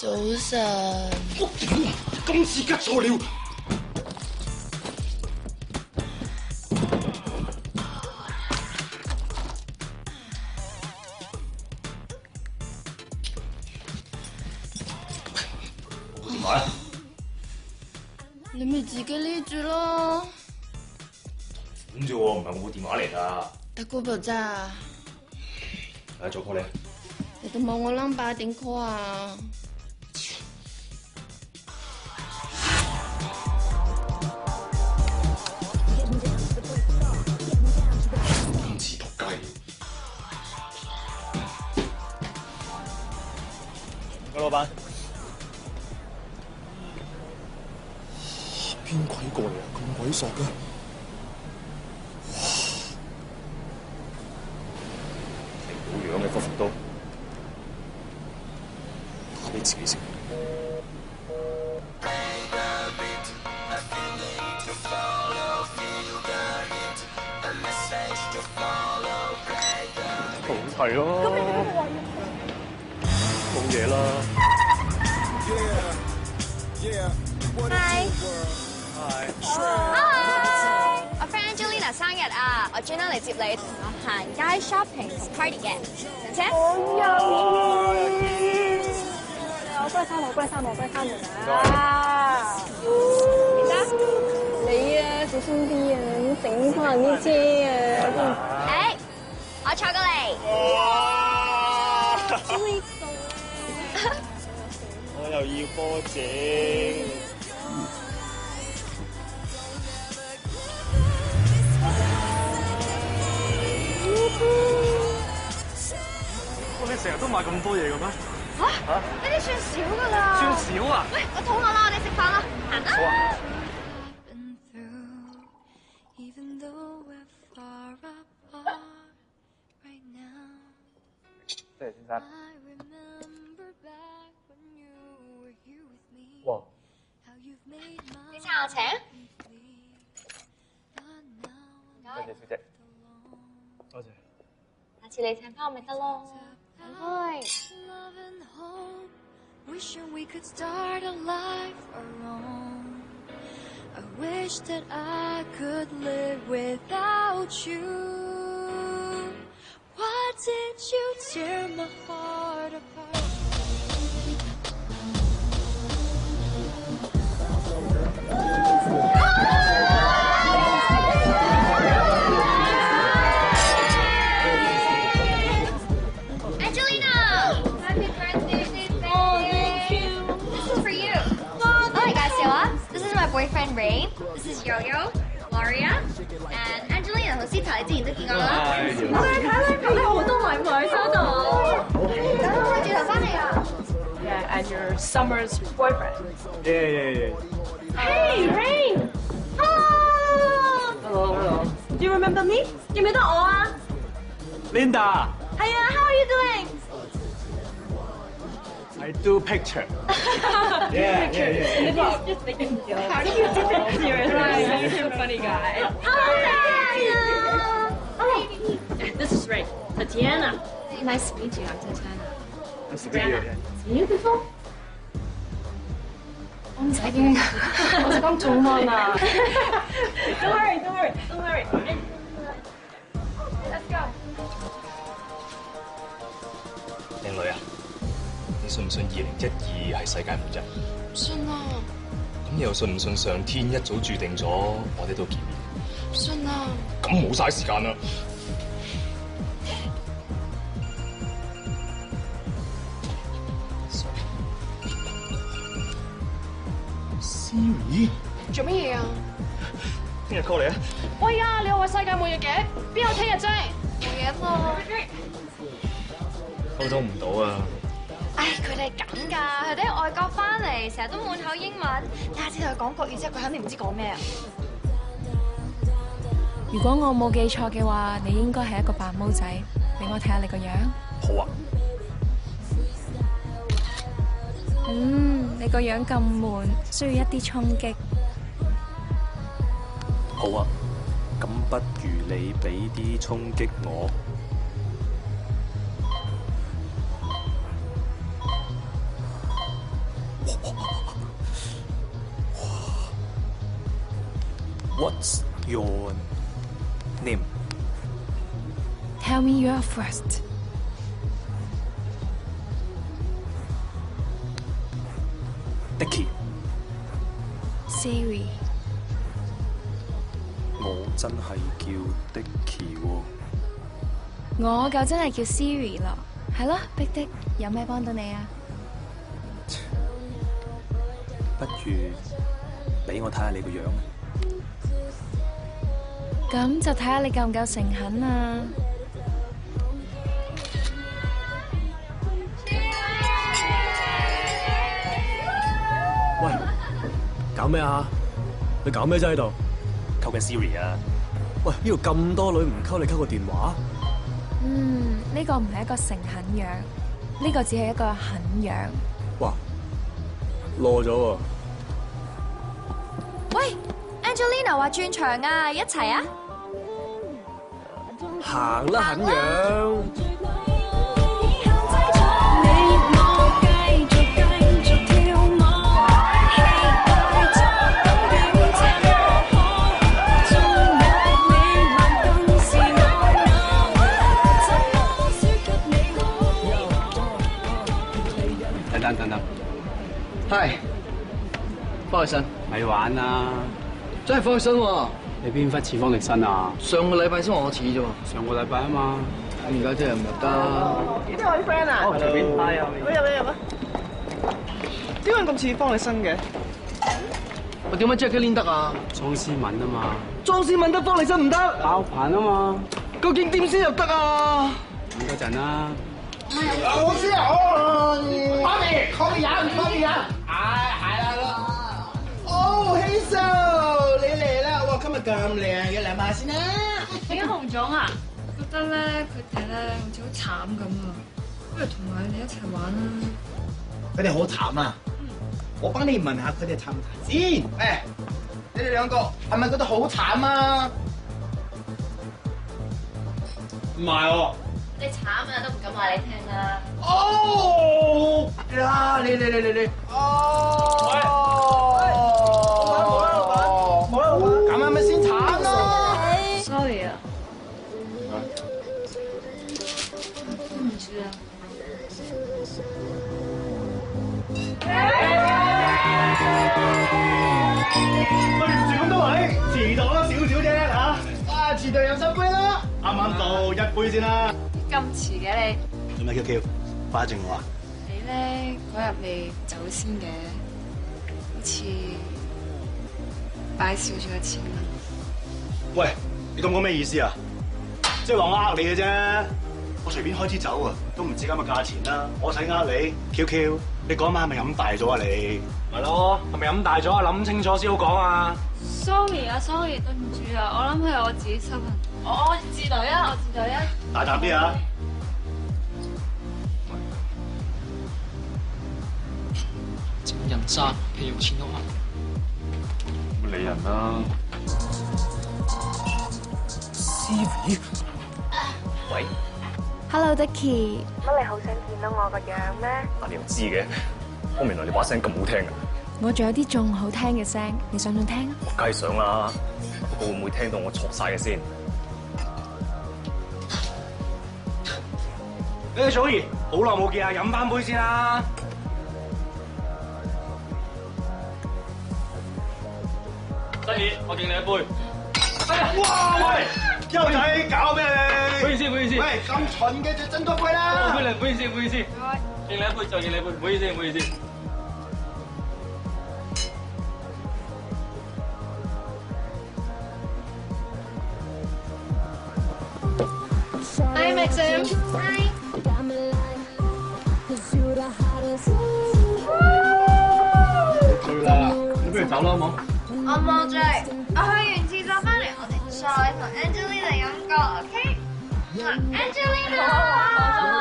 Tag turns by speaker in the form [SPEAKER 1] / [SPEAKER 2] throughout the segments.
[SPEAKER 1] 早晨。
[SPEAKER 2] 今次吉錯了。我電話咧？
[SPEAKER 1] 你咪自己拎住咯。
[SPEAKER 2] 咁啫喎，唔係我電話嚟㗎。
[SPEAKER 1] 大哥寶咋？
[SPEAKER 2] 做 call 你。
[SPEAKER 1] 你都冇我 number 點 call 啊？
[SPEAKER 2] 今次仆街。
[SPEAKER 3] 喂，老闆。
[SPEAKER 2] 邊鬼過嚟啊？咁鬼索嘅。冇樣嘅福福都打俾自己食。
[SPEAKER 3] 好睇咯。咁你點解冇嘢啦。
[SPEAKER 4] Hi。Hi。我 friend Angelina 生日啊，我專登嚟接你，同我行街 shopping 同 party 嘅，上車。我幫你閂門，幫你閂門，幫你閂門啊！你啊，小心啲啊，唔好整翻啲車啊！誒，我坐過嚟。
[SPEAKER 3] 我又要波整。你成日都買咁多嘢嘅咩？
[SPEAKER 4] 嚇？呢啲算少㗎啦。
[SPEAKER 3] 算少啊？
[SPEAKER 4] 喂，我肚餓啦，我哋食飯啦，行啦。
[SPEAKER 3] 好啊。多謝先生。哇！
[SPEAKER 4] 呢餐我請。
[SPEAKER 3] 多謝小姐。多謝。
[SPEAKER 4] 下次你請翻我咪得咯。行開。
[SPEAKER 5] Wishing we could start a life our own. I wish that I could live without you. Why did you tear my heart apart?
[SPEAKER 4] Boyfriend Ray, this is Yo-Yo, Gloria, and Angelina 同 Sita 你之前都見過啦。睇好多禮物收到。轉頭翻嚟啊
[SPEAKER 6] Yeah, and your summer's boyfriend.
[SPEAKER 3] Yeah.
[SPEAKER 6] Hey, Rain. Hello. Do you remember me? 記唔記得我啊
[SPEAKER 3] Linda.
[SPEAKER 6] 係啊 How are you doing?
[SPEAKER 3] I do picture. Yeah.
[SPEAKER 6] Just making jokes. How do you do it? You're right. You're a funny guy. Oh, this is Ray. Tatiana.
[SPEAKER 4] Nice to meet you, I'm Tatiana.
[SPEAKER 3] Nice to meet you.
[SPEAKER 6] Beautiful.
[SPEAKER 4] 我唔使驚，我就講早安啊。
[SPEAKER 6] Don't worry. Let's go.
[SPEAKER 2] 靚女啊，你信唔信2012係世界末日？
[SPEAKER 1] 信啊，
[SPEAKER 2] 咁你又信唔信上天一早注定咗我哋都見面？
[SPEAKER 1] 信啊。
[SPEAKER 2] 咁冇嘥時間啦。Siri，
[SPEAKER 1] 做乜嘢啊？
[SPEAKER 2] 聽日 call 你啊！
[SPEAKER 1] 喂啊！你又話世界末日嘅，邊有聽日啫？冇嘢嘛。
[SPEAKER 2] 溝通唔到啊！
[SPEAKER 4] 唉，佢哋係咁㗎，佢哋喺外國翻嚟，成日都滿口英文。你下次同佢講國語之後，佢肯定唔知講咩啊。
[SPEAKER 7] 如果我冇記錯嘅話，你應該係一個白毛仔，俾我睇下你個樣。
[SPEAKER 2] 好啊。
[SPEAKER 7] 你個樣咁悶，需要一啲衝擊。
[SPEAKER 8] 好啊，咁不如你俾啲衝擊我。What's your name?
[SPEAKER 7] Tell me your first.
[SPEAKER 8] Dicky。
[SPEAKER 7] Siri。
[SPEAKER 8] 我真係叫 Dicky 喎。
[SPEAKER 7] 我就真係叫 Siri 咯，係咯，碧的，有咩幫到你啊？
[SPEAKER 8] 不如俾我睇下你個樣啊！
[SPEAKER 7] 咁就睇下你夠唔夠誠懇啊！
[SPEAKER 3] 喂，搞咩啊？你搞咩啫喺度？
[SPEAKER 8] 溝緊 Siri 啊！
[SPEAKER 3] 喂，呢度咁多女唔溝你溝個電話？
[SPEAKER 7] 呢個唔係一個誠懇樣，呢個只係一個狠樣。
[SPEAKER 3] 哇，攞咗喎！
[SPEAKER 4] 喂 ，Angelina 話轉場啊，一齊啊！
[SPEAKER 3] 行啦，狠樣！
[SPEAKER 9] 等等，係方力申，咪玩啦！真係方力申喎！你邊忽似方力申啊？上個禮拜先話我似啫喎。上個禮拜啊嘛，咁而家真係唔入得。
[SPEAKER 10] 呢位 friend 啊？
[SPEAKER 9] 哦，隨便。係啊。
[SPEAKER 10] 入啊！點解咁似方力申嘅？
[SPEAKER 9] 我點解 Jackie 得啊？莊思敏啊嘛。莊思敏得方力申唔得？爆棚啊嘛。究竟點先入得啊？等多陣啦。
[SPEAKER 11] 我先啊！媽咪，後面人，後面人，係啦。哦，希秀，你嚟啦！哇，今日咁靚嘅，嚟埋先啦。
[SPEAKER 6] 點解紅咗啊？覺得咧佢哋咧好似好慘咁啊！不如同埋佢哋一齊玩啦。
[SPEAKER 11] 佢哋好慘啊！我幫你問下佢哋慘唔慘先。誒，你哋兩個係咪覺得好慘啊？唔係喎。
[SPEAKER 4] 你慘啊，都唔敢話你聽啦。
[SPEAKER 11] 哦，呀，你，哦，咁係咪先慘啊
[SPEAKER 6] ？Sorry 啊。對唔住啊。
[SPEAKER 11] 對唔住咁多位，遲到啦少少啫嚇。啊，遲到飲新杯啦，啱啱到一杯先啦。
[SPEAKER 6] 咁遲嘅你？
[SPEAKER 11] 做咩 QQ？掛住我啊？
[SPEAKER 6] 你咧嗰日未走先嘅，好似擺少咗1,000蚊。
[SPEAKER 11] 喂，你咁講咩意思啊？即係話我呃你嘅啫，我隨便開支酒啊，都唔止咁嘅價錢啦，我使呃你 ？QQ， 你嗰晚係咪飲大咗啊你？
[SPEAKER 9] 係咯，係咪飲大咗啊？諗清楚先好講啊
[SPEAKER 6] ！Sorry 啊 ，sorry， 對唔住啊，我諗係我自己失誤。我自隊啊，我自隊啊！
[SPEAKER 11] 大膽啲啊！
[SPEAKER 9] 整人渣，屁用錢都話。
[SPEAKER 8] 唔理人啦。Siri，
[SPEAKER 2] 喂
[SPEAKER 7] Hello Dicky。
[SPEAKER 12] 乜你好想見到我個樣咩？
[SPEAKER 2] 你又知嘅？我原來你把聲咁好聽㗎。
[SPEAKER 7] 我仲有啲仲好聽嘅聲，你想唔想聽？
[SPEAKER 2] 我梗係想啦，不過會唔會聽到我錯晒嘅先？
[SPEAKER 9] 誒，祖兒，好耐冇見啊，飲翻杯先啦。新兒，我敬你一杯。
[SPEAKER 11] 哎呀！哇喂，優仔搞咩你？
[SPEAKER 9] 唔好意思，唔好意思。
[SPEAKER 11] 喂，咁蠢嘅就斟多杯啦。
[SPEAKER 9] 唔好意思，唔好意思。敬你一杯就敬你一杯，唔好意思，唔好意思。
[SPEAKER 1] Hi Maxim。
[SPEAKER 4] Hi。
[SPEAKER 9] 醉啦，你不如走啦好冇？
[SPEAKER 4] 我冇醉，我去完廁所翻嚟，我哋再同 Angelina 飲個 ，OK？ Angelina，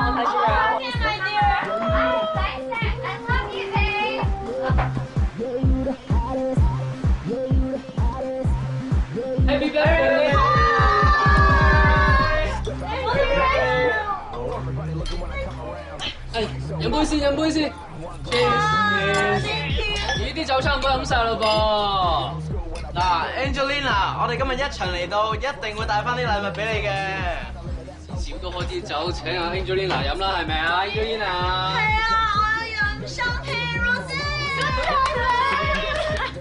[SPEAKER 4] 我睇住啊。Okay, my dear。I love you, babe。Happy
[SPEAKER 9] birthday！ 飲杯先，飲杯先。Cheers！ 咦，啲酒差唔多飲晒啦噃。
[SPEAKER 13] 嗱 ，Angelina， 我哋今日一場嚟到，一定會帶翻啲禮物俾你嘅。少都開支酒請阿 Angelina 飲啦，係咪啊 ，Angelina？
[SPEAKER 4] 係啊，我要飲雙皮 rose。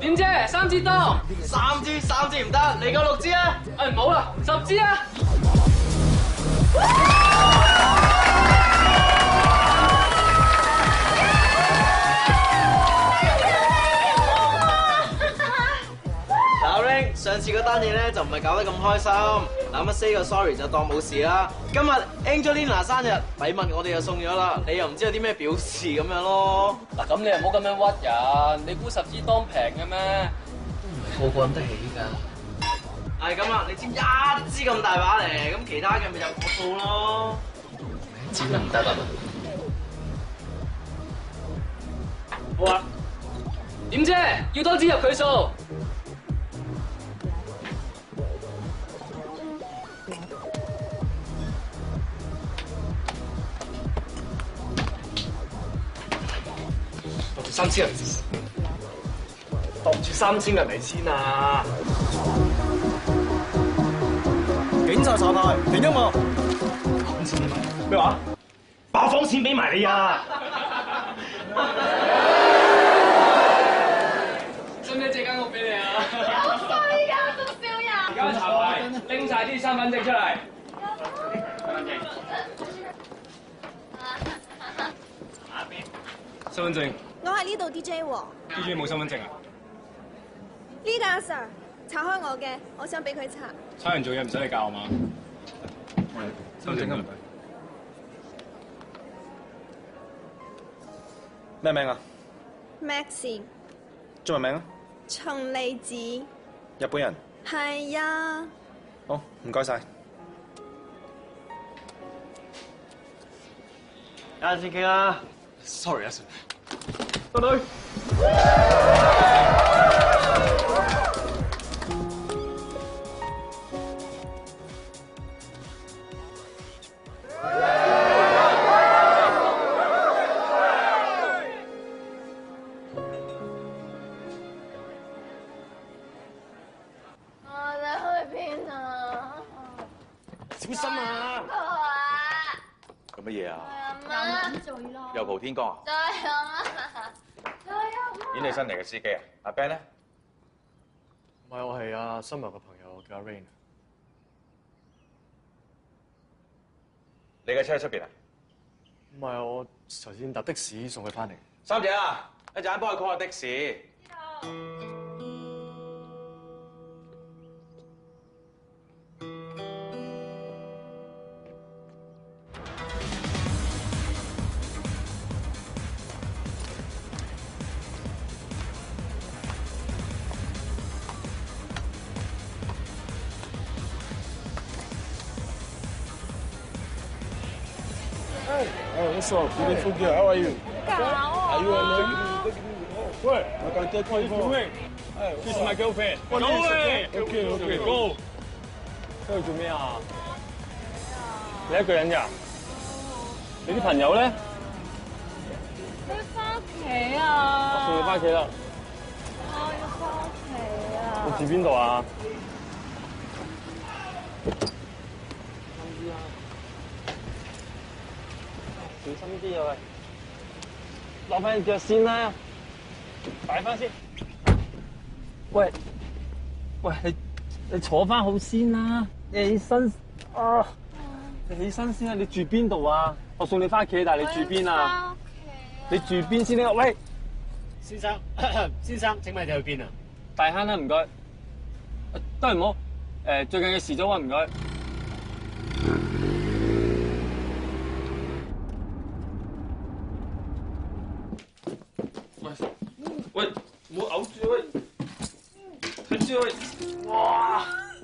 [SPEAKER 13] 點啫？3支多？3支唔得，嚟個6支啊！唔好啦，10支啊！上次嗰單嘢咧就唔係搞得咁開心，嗱乜 say 個 sorry 就當冇事啦。今日 Angelina 生日，禮物我哋就送咗啦，你又唔知有啲咩表示咁樣咯。嗱咁你又唔好咁樣屈人，你估10支當平嘅咩？個個飲得起㗎。係咁啦，你簽1支咁大把嚟，咁其他嘅咪就我報咯。1支都唔得啊？好啊。點啫？要多支入佢數。3000人，當住3000人嚟先啊！
[SPEAKER 11] 警察查牌，停音樂。房錢咩話？把房錢俾埋你啊！
[SPEAKER 13] 使唔使借間屋俾你啊？
[SPEAKER 4] 好衰㗎，仲笑人！
[SPEAKER 13] 而家查牌，拎晒啲身份證出嚟。身份證。
[SPEAKER 14] 我係呢度 DJ 喎。
[SPEAKER 2] DJ 冇身份證啊？
[SPEAKER 14] 呢個阿 Sir 查開我嘅，我想俾佢查。
[SPEAKER 2] 差人做嘢唔使你教啊嘛？身份證啊？
[SPEAKER 11] 咩名啊
[SPEAKER 14] Maxine。
[SPEAKER 11] 中文名啊？
[SPEAKER 14] 松利子。
[SPEAKER 11] 日本人。
[SPEAKER 14] 係呀。
[SPEAKER 11] 好，唔該晒。
[SPEAKER 13] 有陣先傾啦。
[SPEAKER 2] Sorry 啊 Sir。
[SPEAKER 13] 到隊。
[SPEAKER 4] 我哋去邊啊？
[SPEAKER 11] 小心啊！
[SPEAKER 15] 做乜嘢啊？
[SPEAKER 4] 飲醉咯。
[SPEAKER 15] 又蒲天光啊？
[SPEAKER 4] 再飲啊！再飲啊！
[SPEAKER 15] 演你新嚟嘅司機啊？阿 Ben 咧？
[SPEAKER 3] 唔係，我係阿心柔嘅朋友，叫阿 Rain。
[SPEAKER 15] 你嘅車喺出邊啊？
[SPEAKER 3] 唔係，我頭先搭的士送佢翻嚟。
[SPEAKER 15] 三姐啊，一陣間幫佢 call 下的士。
[SPEAKER 16] Hey, what's up? Beautiful girl. How are you? Are you alone? What? I can take my phone. Hey,
[SPEAKER 3] She's my girlfriend.
[SPEAKER 16] Go away. Okay, go.
[SPEAKER 3] 出去做咩啊？你一個人㗎？你啲朋友咧？
[SPEAKER 6] 你翻屋企啊！
[SPEAKER 3] 我送你翻屋企啦。
[SPEAKER 6] 我要翻屋企啊！
[SPEAKER 3] 你住邊度啊？小心啲啊！喂，落翻隻腳先啦，擺翻先。喂，你坐翻好先啦，你起身啊！你起身先啊！你住邊度啊？我送你翻屋企，但係你住邊啊？你住邊先呢？喂，
[SPEAKER 17] 先生，先生，請問你去邊啊？
[SPEAKER 3] 大坑啦，唔該。都係唔好。最近嘅時鐘啊，唔該。喂，唔好嘔住喂，睇住喂。